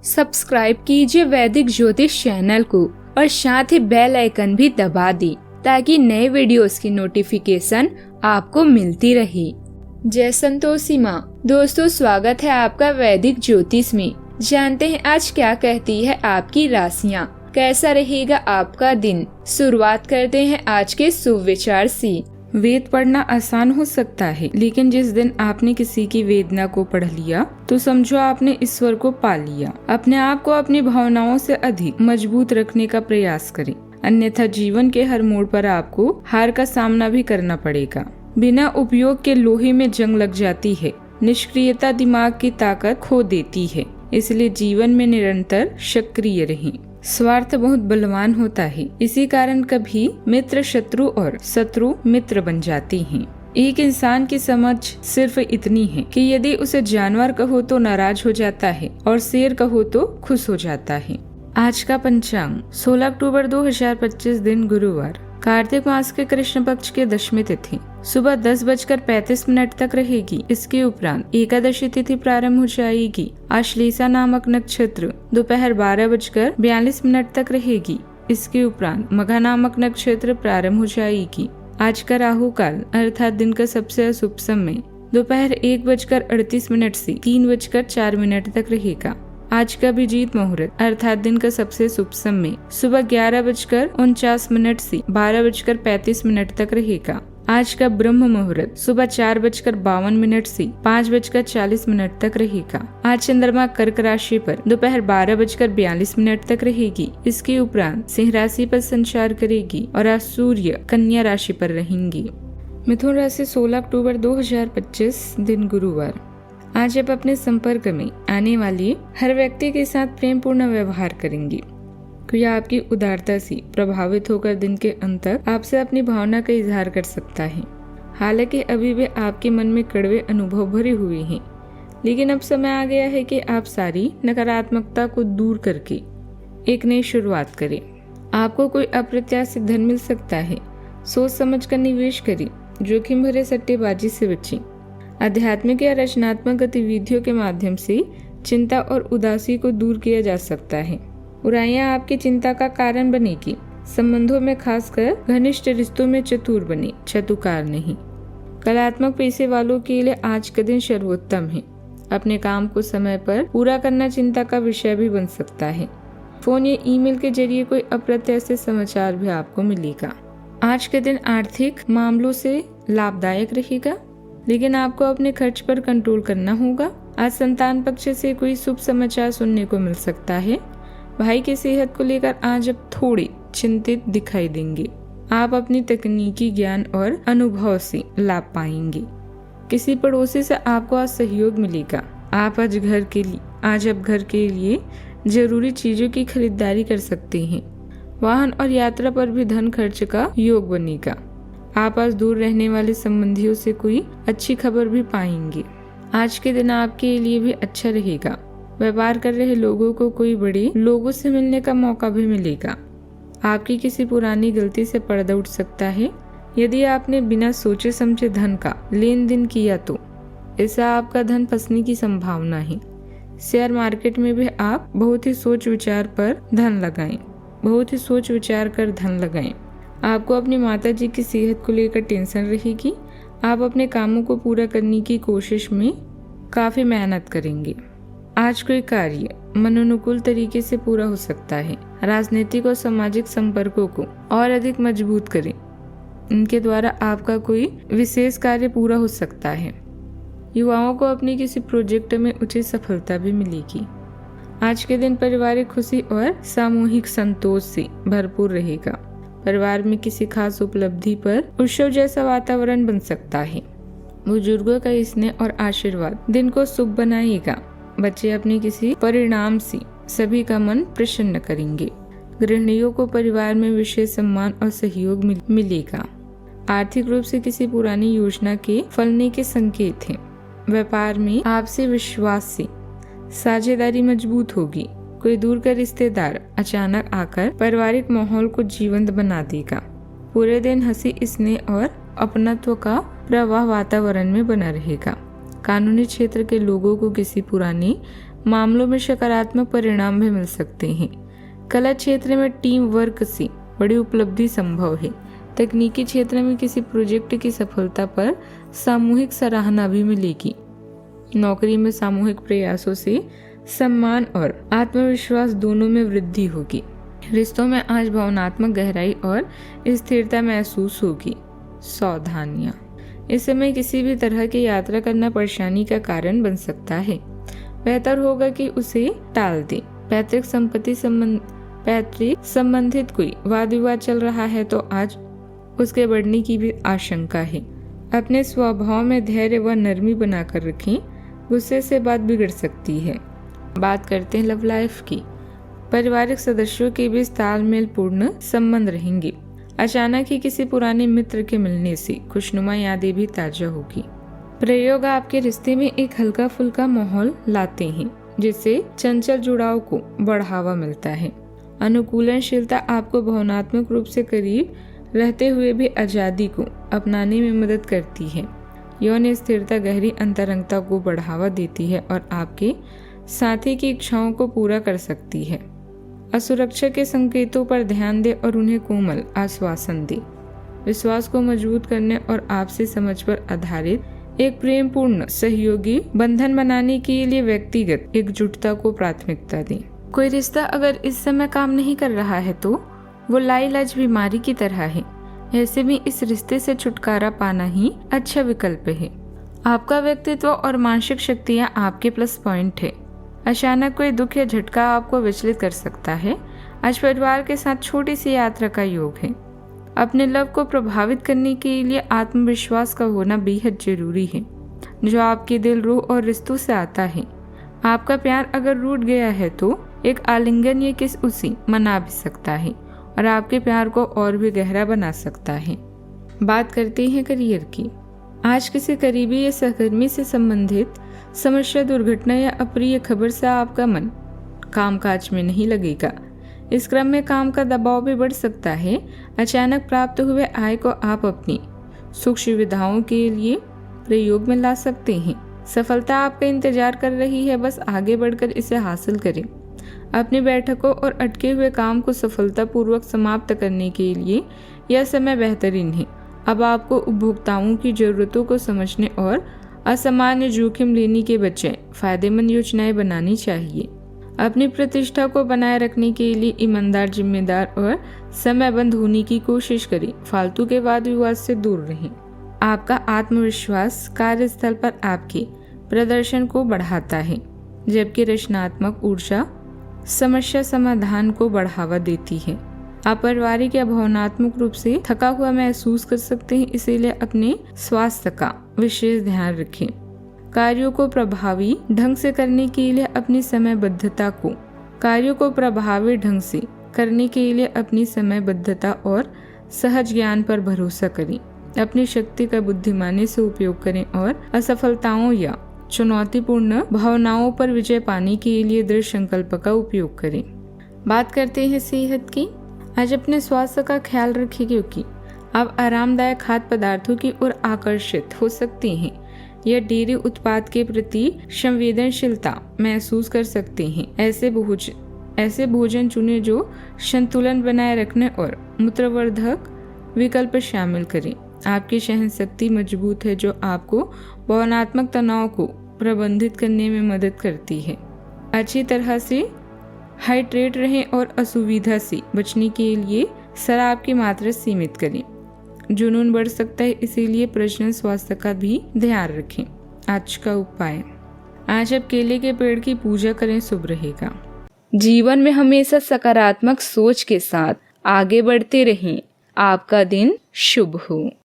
Subscribe कीजिए वैदिक ज्योतिष चैनल को और साथ ही बेल आइकन भी दबा दी ताकि नए वीडियोस की नोटिफिकेशन आपको मिलती रहे। जय संतोषी माँ। दोस्तों, स्वागत है आपका वैदिक ज्योतिष में। जानते हैं आज क्या कहती है आपकी राशियाँ, कैसा रहेगा आपका दिन। शुरुआत करते हैं आज के शुभ विचार से। वेद पढ़ना आसान हो सकता है, लेकिन जिस दिन आपने किसी की वेदना को पढ़ लिया तो समझो आपने ईश्वर को पा लिया। अपने आप को अपनी भावनाओं से अधिक मजबूत रखने का प्रयास करें, अन्यथा जीवन के हर मोड़ पर आपको हार का सामना भी करना पड़ेगा। बिना उपयोग के लोहे में जंग लग जाती है। निष्क्रियता दिमाग की ताकत खो देती है, इसलिए जीवन में निरंतर सक्रिय रहें। स्वार्थ बहुत बलवान होता है, इसी कारण कभी मित्र शत्रु और शत्रु मित्र बन जाते हैं। एक इंसान की समझ सिर्फ इतनी है कि यदि उसे जानवर कहो तो नाराज हो जाता है और शेर कहो तो खुश हो जाता है। आज का पंचांग 16 अक्टूबर 2025 दिन गुरुवार, कार्तिक मास के कृष्ण पक्ष के दशमी तिथि सुबह 10:35 तक रहेगी। इसके उपरांत एकादशी तिथि प्रारंभ हो जाएगी। आश्लेषा नामक नक्षत्र दोपहर 12:42 तक रहेगी। इसके उपरांत मघा नामक नक्षत्र प्रारंभ हो जाएगी। आज का राहु काल अर्थात दिन का सबसे अशुभ समय दोपहर 1:38 से 3:04 तक रहेगा। आज का अभिजीत मुहूर्त अर्थात दिन का सबसे शुभ समय सुबह 11:49 से 12:35 तक रहेगा। आज का ब्रह्म मुहूर्त सुबह 4:52 से 5:40 तक रहेगा। आज चंद्रमा कर्क राशि पर दोपहर 12:42 तक रहेगी। इसके उपरांत सिंह राशि पर संचार करेगी और आज सूर्य कन्या राशि पर रहेंगी। मिथुन राशि 16 अक्टूबर 2025 दिन गुरुवार, आज आप अपने संपर्क में आने वाली हर व्यक्ति के साथ प्रेम पूर्ण व्यवहार करेंगी। कोई आपकी उदारता से प्रभावित होकर दिन के अंत तक आपसे अपनी भावना का इजहार कर सकता है। हालांकि अभी भी आपके मन में कड़वे अनुभव भरे हुए हैं, लेकिन अब समय आ गया है कि आप सारी नकारात्मकता को दूर करके एक नई शुरुआत करें। आपको कोई अप्रत्याशित धन मिल सकता है। सोच समझ कर निवेश करें, जोखिम भरे सट्टेबाजी से बचें। आध्यात्मिक या रचनात्मक गतिविधियों के माध्यम से चिंता और उदासी को दूर किया जा सकता है। बुराइयां आपकी चिंता का कारण बनेगी। संबंधों में खासकर घनिष्ठ रिश्तों में चतुर बने, चतुकार नहीं। कलात्मक पेशे वालों के लिए आज का दिन सर्वोत्तम है। अपने काम को समय पर पूरा करना चिंता का विषय भी बन सकता है। फोन या ईमेल के जरिए कोई अप्रत्याशित समाचार भी आपको मिलेगा। आज के दिन आर्थिक मामलों से लाभदायक रहेगा, लेकिन आपको अपने खर्च पर कंट्रोल करना होगा। आज संतान पक्ष से कोई शुभ समाचार सुनने को मिल सकता है। भाई की सेहत को लेकर आज आप थोड़े चिंतित दिखाई देंगे। आप अपनी तकनीकी ज्ञान और अनुभव से लाभ पाएंगे। किसी पड़ोसी से आपको आज सहयोग मिलेगा। आप आज घर के लिए जरूरी चीजों की खरीदारी कर सकते हैं। वाहन और यात्रा पर भी धन खर्च का योग बनेगा। आप आज दूर रहने वाले संबंधियों से कोई अच्छी खबर भी पाएंगे। आज के दिन आपके लिए भी अच्छा रहेगा। व्यापार कर रहे लोगों को कोई बड़े लोगों से मिलने का मौका भी मिलेगा। आपकी किसी पुरानी गलती से पर्दा उठ सकता है। यदि आपने बिना सोचे समझे धन का लेन देन किया तो ऐसा आपका धन फंसने की संभावना है। शेयर मार्केट में भी आप बहुत ही सोच विचार कर धन लगाएं। आपको अपनी माताजी की सेहत को लेकर टेंशन रहेगी। आप अपने कामों को पूरा करने की कोशिश में काफी मेहनत करेंगे। आज कोई कार्य मनोनुकूल तरीके से पूरा हो सकता है। राजनीतिक और सामाजिक संपर्कों को और अधिक मजबूत करें। इनके द्वारा आपका कोई विशेष कार्य पूरा हो सकता है। युवाओं को अपनी किसी प्रोजेक्ट में उचित सफलता भी मिलेगी। आज के दिन पारिवारिक खुशी और सामूहिक संतोष से भरपूर रहेगा। परिवार में किसी खास उपलब्धि पर उत्सव जैसा वातावरण बन सकता है। बुजुर्गों का स्नेह और आशीर्वाद दिन को शुभ बनाएगा। बच्चे अपने किसी परिणाम से सभी का मन प्रसन्न करेंगे। गृहिणियों को परिवार में विशेष सम्मान और सहयोग मिलेगा। आर्थिक रूप से किसी पुरानी योजना के फलने के संकेत हैं। व्यापार में आपसी विश्वास से साझेदारी मजबूत होगी। कोई दूर का रिश्तेदार अचानक आकर पारिवारिक माहौल को जीवंत बना देगा। पूरे दिन हंसी, स्नेह और अपनत्व का प्रवाह वातावरण में बना रहेगा। कानूनी क्षेत्र के लोगों को किसी पुरानी मामलों में सकारात्मक परिणाम भी मिल सकते हैं। कला क्षेत्र में टीम वर्क से बड़ी उपलब्धि संभव है। तकनीकी क्षेत्र में किसी प्रोजेक्ट की सफलता पर सामूहिक सराहना भी मिलेगी। नौकरी में सामूहिक प्रयासों से सम्मान और आत्मविश्वास दोनों में वृद्धि होगी। रिश्तों में आज भावनात्मक गहराई और स्थिरता महसूस होगी। सावधानियां, इस समय किसी भी तरह की यात्रा करना परेशानी का कारण बन सकता है। बेहतर होगा कि उसे टाल दें। पैतृक संबंधित कोई वाद विवाद चल रहा है तो आज उसके बढ़ने की भी आशंका है। अपने स्वभाव में धैर्य व नरमी बनाकर रखें, गुस्से से बात बिगड़ सकती है। बात करते हैं लव लाइफ की। पारिवारिक सदस्यों के बीच तालमेल पूर्ण संबंध रहेंगे। अचानक ही किसी पुराने मित्र के मिलने से खुशनुमा यादें भी ताजा होगी। प्रयोग आपके रिश्ते में एक हल्का फुल्का माहौल लाते हैं, जिससे चंचल जुड़ाव को बढ़ावा मिलता है। अनुकूलनशीलता आपको भावनात्मक रूप से करीब रहते हुए भी आजादी को अपनाने में मदद करती है। यौन स्थिरता गहरी अंतरंगता को बढ़ावा देती है और आपके साथी की इच्छाओं को पूरा कर सकती है। असुरक्षा के संकेतों पर ध्यान दें और उन्हें कोमल आश्वासन दें। विश्वास को मजबूत करने और आपसी समझ पर आधारित एक प्रेमपूर्ण सहयोगी बंधन बनाने के लिए व्यक्तिगत एकजुटता को प्राथमिकता दें। कोई रिश्ता अगर इस समय काम नहीं कर रहा है तो वो लाइलाज बीमारी की तरह है। ऐसे में इस रिश्ते से छुटकारा पाना ही अच्छा विकल्प है। आपका व्यक्तित्व और मानसिक शक्तियाँ आपके प्लस पॉइंट है। अचानक कोई दुख या झटका आपको विचलित कर सकता है। आज परिवार के साथ छोटी सी यात्रा का योग है। अपने लव को प्रभावित करने के लिए आत्मविश्वास का होना बेहद जरूरी है, जो आपके दिल, रूह और रिश्तों से आता है। आपका प्यार अगर रूठ गया है तो एक आलिंगन या किस उसी मना भी सकता है और आपके प्यार को और भी गहरा बना सकता है। बात करते हैं करियर की। आज किसी करीबी या सहकर्मी से संबंधित समस्या, दुर्घटना या अप्रिय खबर से आपका मन कामकाज में नहीं लगेगा। इस क्रम में काम का दबाव भी बढ़ सकता है। अचानक प्राप्त हुए आय को आप अपनी सुख सुविधाओं के लिए प्रयोग में ला सकते हैं। सफलता आपका इंतजार कर रही है, बस आगे बढ़कर इसे हासिल करें। अपनी बैठकों और अटके हुए काम को सफलतापूर्वक समाप्त करने के लिए यह समय बेहतरीन है। अब आपको उपभोक्ताओं की जरूरतों को समझने और असामान्य जोखिम लेने के बजाय फायदेमंद योजनाएं बनानी चाहिए। अपनी प्रतिष्ठा को बनाए रखने के लिए ईमानदार, जिम्मेदार और समयबद्ध होने की कोशिश करें। फालतू के वाद विवाद से दूर रहें। आपका आत्मविश्वास कार्यस्थल पर आपके प्रदर्शन को बढ़ाता है, जबकि रचनात्मक ऊर्जा समस्या समाधान को बढ़ावा देती है। आप पारिवारिक या भावनात्मक रूप से थका हुआ महसूस कर सकते हैं, इसीलिए अपने स्वास्थ्य का विशेष ध्यान रखें। कार्यों को प्रभावी ढंग से करने के लिए अपनी समयबद्धता और सहज ज्ञान पर भरोसा करें। अपनी शक्ति का बुद्धिमानी से उपयोग करें और असफलताओं या चुनौतीपूर्ण भावनाओं पर विजय पाने के लिए दृढ़ संकल्प का उपयोग करें। बात करते हैं सेहत की। आज अपने स्वास्थ्य का ख्याल रखें, क्योंकि आप आरामदायक खाद्य पदार्थों की ओर आकर्षित हो सकते हैं या डेयरी उत्पाद के प्रति संवेदनशीलता महसूस कर सकते हैं। ऐसे भोजन चुनें जो संतुलन बनाए रखने और मूत्रवर्धक विकल्प शामिल करें। आपकी सहनशक्ति मजबूत है, जो आपको भावनात्मक तनाव को प्रबंधित करने में मदद करती है। अच्छी तरह से हाइड्रेट रहें और असुविधा से बचने के लिए शराब की मात्रा सीमित करें। जुनून बढ़ सकता है, इसीलिए प्रजनन स्वास्थ्य का भी ध्यान रखें। आज का उपाय, आज आप केले के पेड़ की पूजा करें, शुभ रहेगा। जीवन में हमेशा सकारात्मक सोच के साथ आगे बढ़ते रहें। आपका दिन शुभ हो।